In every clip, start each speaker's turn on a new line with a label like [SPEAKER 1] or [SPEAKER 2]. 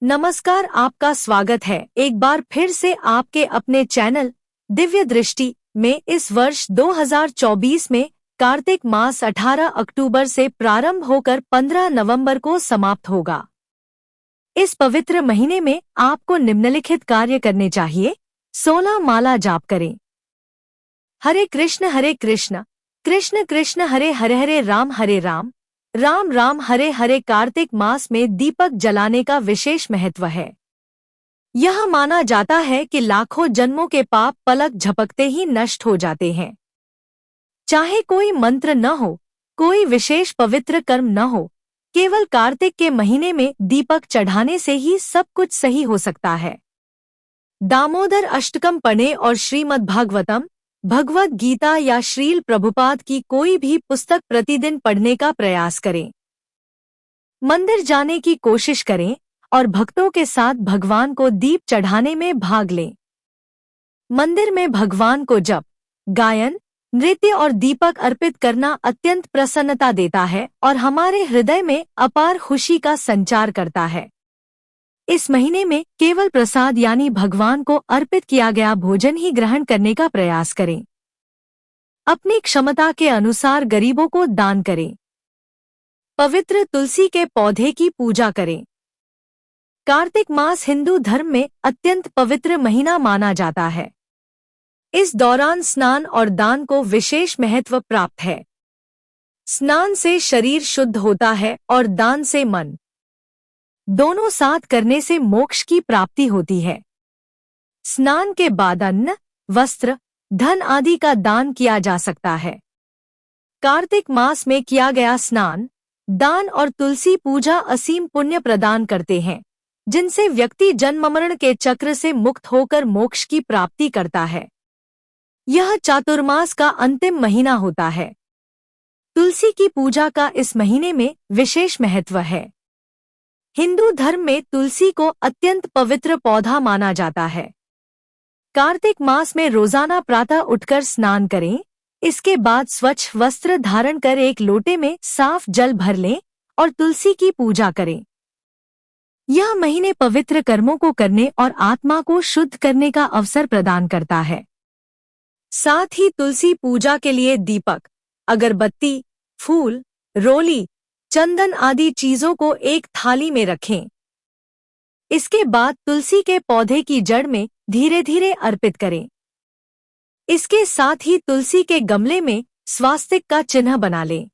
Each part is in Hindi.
[SPEAKER 1] नमस्कार, आपका स्वागत है एक बार फिर से आपके अपने चैनल दिव्य दृष्टि में। इस वर्ष 2024 में कार्तिक मास 18 अक्टूबर से प्रारंभ होकर 15 नवंबर को समाप्त होगा। इस पवित्र महीने में आपको निम्नलिखित कार्य करने चाहिए। 16 माला जाप करें। हरे कृष्ण कृष्ण कृष्ण हरे हरे, हरे राम राम राम हरे हरे। कार्तिक मास में दीपक जलाने का विशेष महत्व है। यह माना जाता है कि लाखों जन्मों के पाप पलक झपकते ही नष्ट हो जाते हैं। चाहे कोई मंत्र न हो, कोई विशेष पवित्र कर्म न हो, केवल कार्तिक के महीने में दीपक चढ़ाने से ही सब कुछ सही हो सकता है। दामोदर अष्टकम पढ़ें और श्रीमद् भागवतम, भगवद गीता या श्रील प्रभुपाद की कोई भी पुस्तक प्रतिदिन पढ़ने का प्रयास करें। मंदिर जाने की कोशिश करें और भक्तों के साथ भगवान को दीप चढ़ाने में भाग लें। मंदिर में भगवान को जप, गायन, नृत्य और दीपक अर्पित करना अत्यंत प्रसन्नता देता है और हमारे हृदय में अपार खुशी का संचार करता है। इस महीने में केवल प्रसाद यानी भगवान को अर्पित किया गया भोजन ही ग्रहण करने का प्रयास करें। अपनी क्षमता के अनुसार गरीबों को दान करें। पवित्र तुलसी के पौधे की पूजा करें। कार्तिक मास हिंदू धर्म में अत्यंत पवित्र महीना माना जाता है। इस दौरान स्नान और दान को विशेष महत्व प्राप्त है। स्नान से शरीर शुद्ध होता है और दान से मन, दोनों साथ करने से मोक्ष की प्राप्ति होती है। स्नान के बाद अन्न, वस्त्र, धन आदि का दान किया जा सकता है। कार्तिक मास में किया गया स्नान, दान और तुलसी पूजा असीम पुण्य प्रदान करते हैं, जिनसे व्यक्ति जन्म मरण के चक्र से मुक्त होकर मोक्ष की प्राप्ति करता है। यह चातुर्मास का अंतिम महीना होता है। तुलसी की पूजा का इस महीने में विशेष महत्व है। हिंदू धर्म में तुलसी को अत्यंत पवित्र पौधा माना जाता है। कार्तिक मास में रोजाना प्रातः उठकर स्नान करें। इसके बाद स्वच्छ वस्त्र धारण कर एक लोटे में साफ जल भर लें और तुलसी की पूजा करें। यह महीने पवित्र कर्मों को करने और आत्मा को शुद्ध करने का अवसर प्रदान करता है। साथ ही तुलसी पूजा के लिए दीपक, अगरबत्ती, फूल, रोली, चंदन आदि चीजों को एक थाली में रखें। इसके बाद तुलसी के पौधे की जड़ में धीरे धीरे अर्पित करें। इसके साथ ही तुलसी के गमले में स्वास्तिक का चिन्ह बना लें।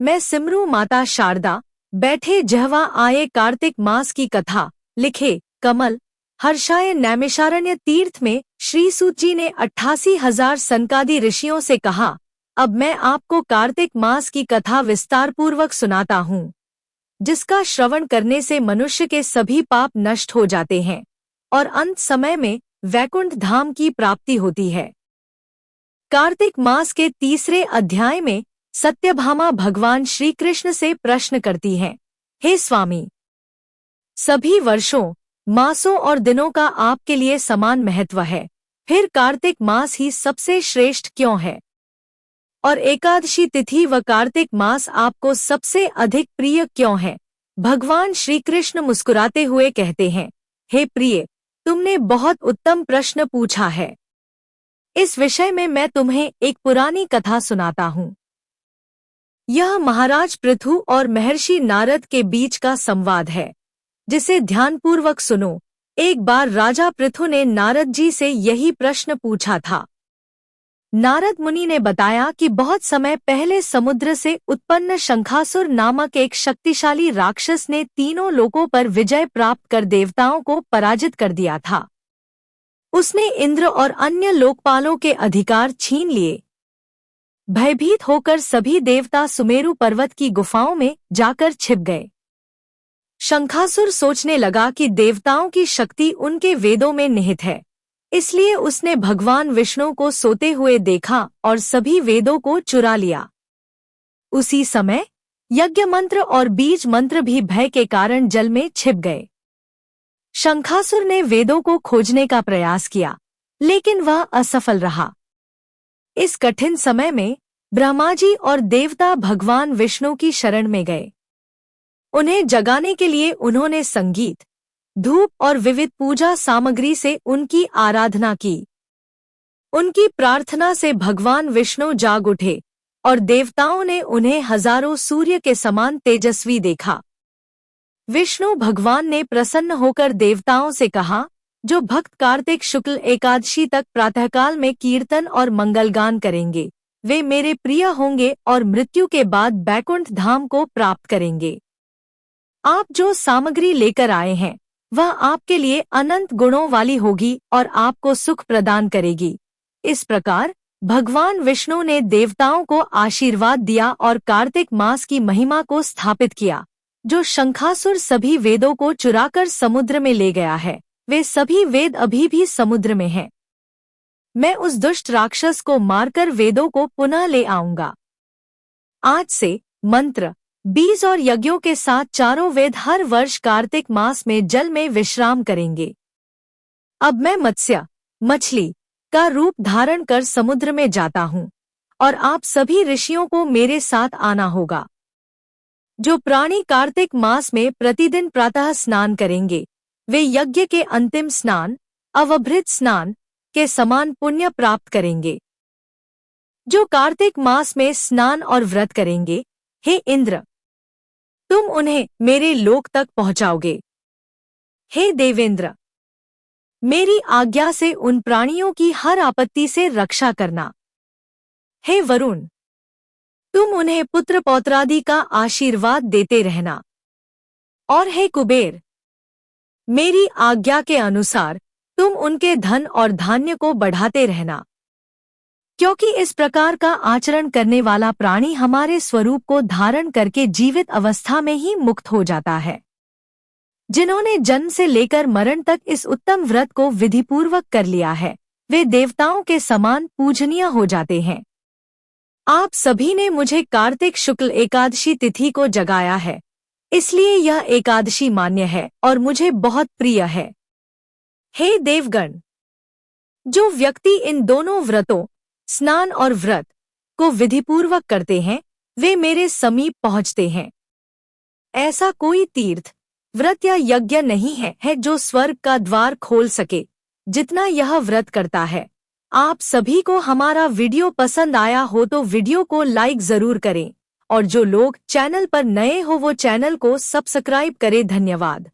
[SPEAKER 1] मैं सिमरू माता शारदा, बैठे जहवा आए कार्तिक मास की कथा, लिखे कमल हर्षाय नैमिषारण्य तीर्थ में श्री सूत जी ने 88,000 सनकादि ऋषियों से कहा। अब मैं आपको कार्तिक मास की कथा विस्तारपूर्वक सुनाता हूँ, जिसका श्रवण करने से मनुष्य के सभी पाप नष्ट हो जाते हैं और अंत समय में वैकुंठ धाम की प्राप्ति होती है। कार्तिक मास के तीसरे अध्याय में सत्यभामा भगवान श्री कृष्ण से प्रश्न करती हैं, हे स्वामी, सभी वर्षों, मासों और दिनों का आपके लिए समान महत्व है, फिर कार्तिक मास ही सबसे श्रेष्ठ क्यों है और एकादशी तिथि व कार्तिक मास आपको सबसे अधिक प्रिय क्यों है? भगवान श्री कृष्ण मुस्कुराते हुए कहते हैं, हे प्रिय, तुमने बहुत उत्तम प्रश्न पूछा है। इस विषय में मैं तुम्हें एक पुरानी कथा सुनाता हूँ। यह महाराज पृथु और महर्षि नारद के बीच का संवाद है, जिसे ध्यानपूर्वक सुनो। एक बार राजा पृथु ने नारद जी से यही प्रश्न पूछा था। नारद मुनि ने बताया कि बहुत समय पहले समुद्र से उत्पन्न शंखासुर नामक एक शक्तिशाली राक्षस ने तीनों लोकों पर विजय प्राप्त कर देवताओं को पराजित कर दिया था। उसने इंद्र और अन्य लोकपालों के अधिकार छीन लिए। भयभीत होकर सभी देवता सुमेरु पर्वत की गुफाओं में जाकर छिप गए। शंखासुर सोचने लगा कि देवताओं की शक्ति उनके वेदों में निहित है, इसलिए उसने भगवान विष्णु को सोते हुए देखा और सभी वेदों को चुरा लिया। उसी समय यज्ञ मंत्र और बीज मंत्र भी भय के कारण जल में छिप गए। शंखासुर ने वेदों को खोजने का प्रयास किया, लेकिन वह असफल रहा। इस कठिन समय में ब्रह्मा जी और देवता भगवान विष्णु की शरण में गए। उन्हें जगाने के लिए उन्होंने संगीत, धूप और विविध पूजा सामग्री से उनकी आराधना की। उनकी प्रार्थना से भगवान विष्णु जाग उठे और देवताओं ने उन्हें हजारों सूर्य के समान तेजस्वी देखा। विष्णु भगवान ने प्रसन्न होकर देवताओं से कहा, जो भक्त कार्तिक शुक्ल एकादशी तक प्रातःकाल में कीर्तन और मंगलगान करेंगे, वे मेरे प्रिय होंगे और मृत्यु के बाद बैकुंठ धाम को प्राप्त करेंगे। आप जो सामग्री लेकर आए हैं वह आपके लिए अनंत गुणों वाली होगी और आपको सुख प्रदान करेगी। इस प्रकार भगवान विष्णु ने देवताओं को आशीर्वाद दिया और कार्तिक मास की महिमा को स्थापित किया। जो शंखासुर सभी वेदों को चुराकर समुद्र में ले गया है, वे सभी वेद अभी भी समुद्र में हैं। मैं उस दुष्ट राक्षस को मारकर वेदों को पुनः ले आऊंगा। आज से मंत्र, बीज और यज्ञों के साथ चारों वेद हर वर्ष कार्तिक मास में जल में विश्राम करेंगे। अब मैं मत्स्य, मछली का रूप धारण कर समुद्र में जाता हूँ और आप सभी ऋषियों को मेरे साथ आना होगा। जो प्राणी कार्तिक मास में प्रतिदिन प्रातः स्नान करेंगे, वे यज्ञ के अंतिम स्नान, अवभृत स्नान के समान पुण्य प्राप्त करेंगे। जो कार्तिक मास में स्नान और व्रत करेंगे, हे इंद्र, तुम उन्हें मेरे लोक तक पहुंचाओगे। हे देवेंद्र, मेरी आज्ञा से उन प्राणियों की हर आपत्ति से रक्षा करना। हे वरुण, तुम उन्हें पुत्र पौत्रादि का आशीर्वाद देते रहना। और हे कुबेर, मेरी आज्ञा के अनुसार तुम उनके धन और धान्य को बढ़ाते रहना, क्योंकि इस प्रकार का आचरण करने वाला प्राणी हमारे स्वरूप को धारण करके जीवित अवस्था में ही मुक्त हो जाता है। जिन्होंने जन्म से लेकर मरण तक इस उत्तम व्रत को विधिपूर्वक कर लिया है, वे देवताओं के समान पूजनीय हो जाते हैं। आप सभी ने मुझे कार्तिक शुक्ल एकादशी तिथि को जगाया है, इसलिए यह एकादशी मान्य है और मुझे बहुत प्रिय है। हे देवगण, जो व्यक्ति इन दोनों व्रतों, स्नान और व्रत को विधिपूर्वक करते हैं, वे मेरे समीप पहुंचते हैं। ऐसा कोई तीर्थ, व्रत या यज्ञ नहीं है जो स्वर्ग का द्वार खोल सके, जितना यह व्रत करता है। आप सभी को हमारा वीडियो पसंद आया हो तो वीडियो को लाइक जरूर करें और जो लोग चैनल पर नए हो वो चैनल को सब्सक्राइब करें। धन्यवाद।